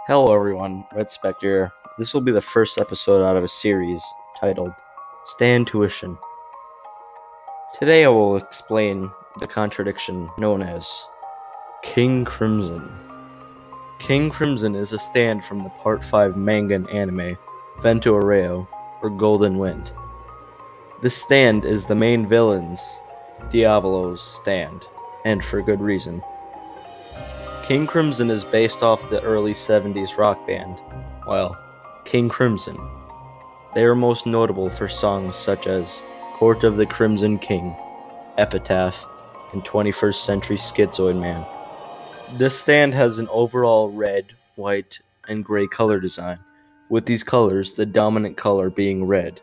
Hello everyone, Red Spectre here. This will be the first episode out of a series titled Stand Tuition. Today I will explain the contradiction known as King Crimson. King Crimson is a stand from the Part 5 manga and anime Vento Arreo, or Golden Wind. This stand is the main villain's, Diavolo's, stand, and for good reason. King Crimson is based off the early 70s rock band, King Crimson. They are most notable for songs such as Court of the Crimson King, Epitaph, and 21st Century Schizoid Man. This stand has an overall red, white, and gray color design, with these colors the dominant color being red,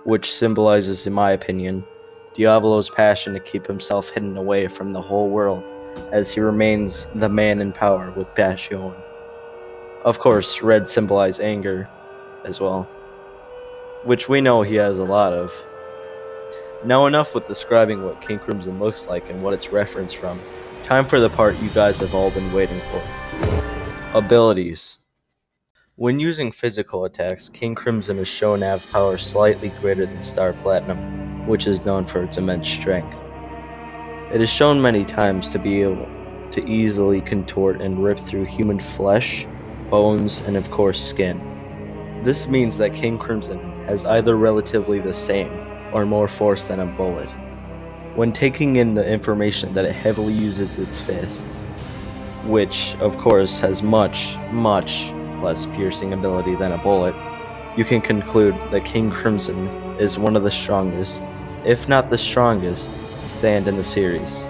which symbolizes, in my opinion, Diavolo's passion to keep himself hidden away from the whole world, as he remains the man in power with passion. Of course, red symbolizes anger as well, which we know he has a lot of. Now enough with describing what King Crimson looks like and what it's referenced from. Time for the part you guys have all been waiting for. Abilities. When using physical attacks, King Crimson is shown to have power slightly greater than Star Platinum, which is known for its immense strength. It is shown many times to be able to easily contort and rip through human flesh, bones, and of course skin. This means that King Crimson has either relatively the same or more force than a bullet. When taking in the information that it heavily uses its fists, which of course has much less piercing ability than a bullet, you can conclude that King Crimson is one of the strongest, if not the strongest, stand in the series.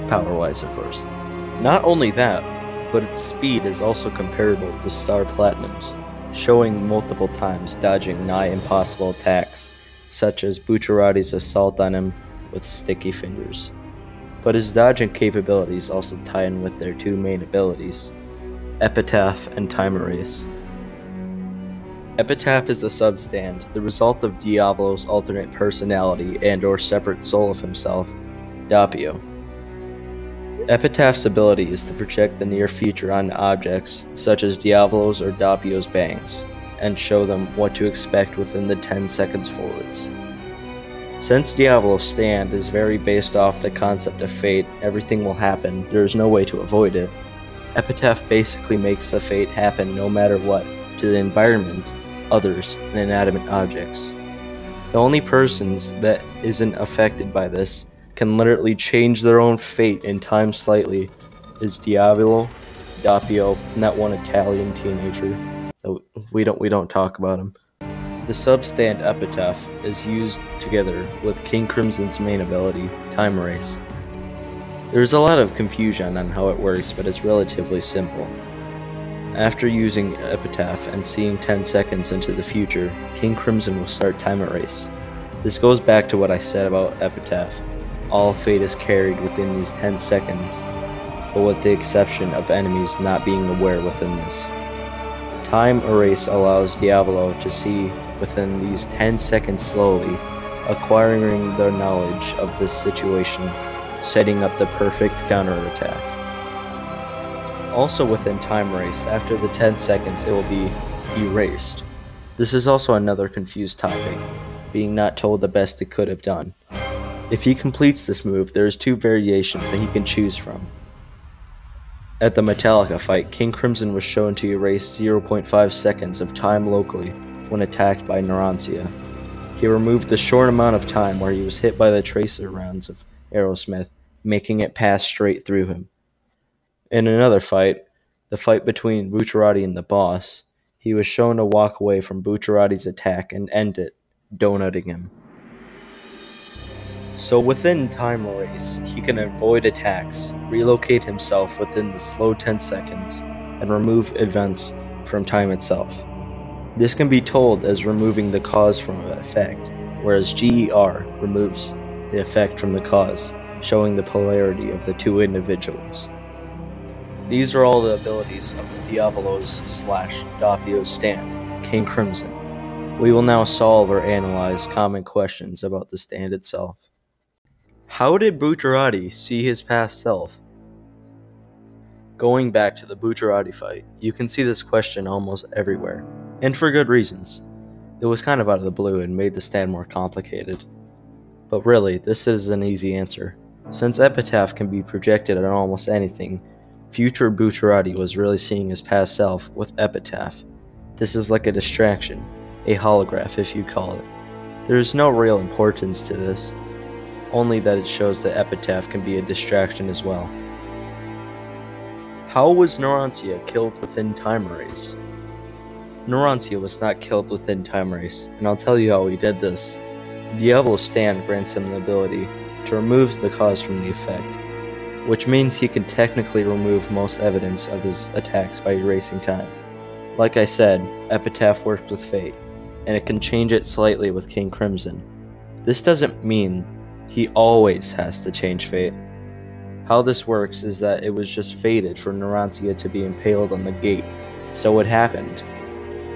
Power-wise, of course. Not only that, but its speed is also comparable to Star Platinum's, showing multiple times dodging nigh impossible attacks, such as Bucciarati's assault on him with sticky fingers. But his dodging capabilities also tie in with their two main abilities, Epitaph and Time Erase. Epitaph is a substand, the result of Diavolo's alternate personality and or separate soul of himself, Doppio. Epitaph's ability is to project the near future on objects, such as Diavolo's or Doppio's bangs, and show them what to expect within the 10 seconds forwards. Since Diavolo's stand is very based off the concept of fate, everything will happen, there is no way to avoid it. Epitaph basically makes the fate happen no matter what, to the environment, others, and inanimate objects. The only persons that isn't affected by this can literally change their own fate in time slightly is Diavolo, Doppio, and that one Italian teenager. We don't talk about him. The substand Epitaph is used together with King Crimson's main ability, Time Erase. There's a lot of confusion on how it works, but it's relatively simple. After using Epitaph and seeing 10 seconds into the future, King Crimson will start Time Erase. This goes back to what I said about Epitaph. All fate is carried within these 10 seconds, but with the exception of enemies not being aware within this. Time Erase allows Diavolo to see within these 10 seconds slowly, acquiring the knowledge of this situation, setting up the perfect counterattack. Also within Time Erase, after the 10 seconds it will be erased. This is also another confused topic, being not told the best it could have done. If he completes this move, there is two variations that he can choose from. At the Metallica fight, King Crimson was shown to erase 0.5 seconds of time locally when attacked by Narantia. He removed the short amount of time where he was hit by the tracer rounds of Aerosmith, making it pass straight through him. In another fight, the fight between Bucciarati and the boss, he was shown to walk away from Bucciarati's attack and end it, donutting him. So within Time Erase, he can avoid attacks, relocate himself within the slow 10 seconds, and remove events from time itself. This can be told as removing the cause from an effect, whereas GER removes the effect from the cause, showing the polarity of the two individuals. These are all the abilities of Diavolo's / Doppio's stand, King Crimson. We will now solve or analyze common questions about the stand itself. How did Bucciarati see his past self? Going back to the Bucciarati fight, you can see this question almost everywhere, and for good reasons. It was kind of out of the blue and made the stand more complicated. But really, this is an easy answer. Since Epitaph can be projected on almost anything, future Bucciarati was really seeing his past self with Epitaph. This is like a distraction, a holograph if you'd call it. There is no real importance to this, only that it shows that Epitaph can be a distraction as well. How was Narantia killed within Time Race? Narantia was not killed within Time Race, and I'll tell you how he did this. Diavolo's stand grants him the ability to remove the cause from the effect, which means he can technically remove most evidence of his attacks by erasing time. Like I said, Epitaph works with fate, and it can change it slightly with King Crimson. This doesn't mean he always has to change fate. How this works is that it was just fated for Narantia to be impaled on the gate, so it happened.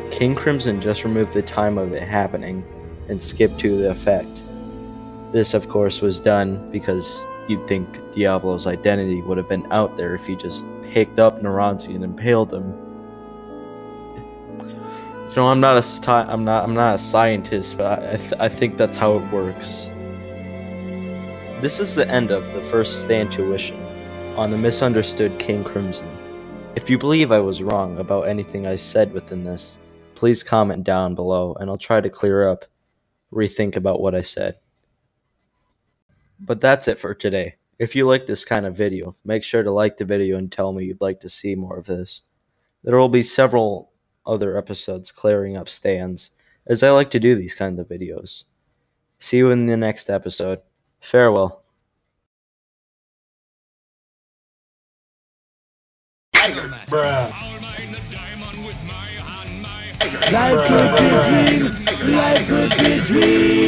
King Crimson just removed the time of it happening and skipped to the effect. This of course was done because you'd think Diavolo's identity would have been out there if he just picked up Narantia and impaled him. You know, I'm not a scientist, but I think that's how it works. This is the end of the first Stand Tuition on the misunderstood King Crimson. If you believe I was wrong about anything I said within this, please comment down below and I'll try to clear up, rethink about what I said. But that's it for today. If you like this kind of video, make sure to like the video and tell me you'd like to see more of this. There will be several other episodes clearing up stands, as I like to do these kinds of videos. See you in the next episode. Farewell. Bruh. Life could be a dream. Life could be a dream.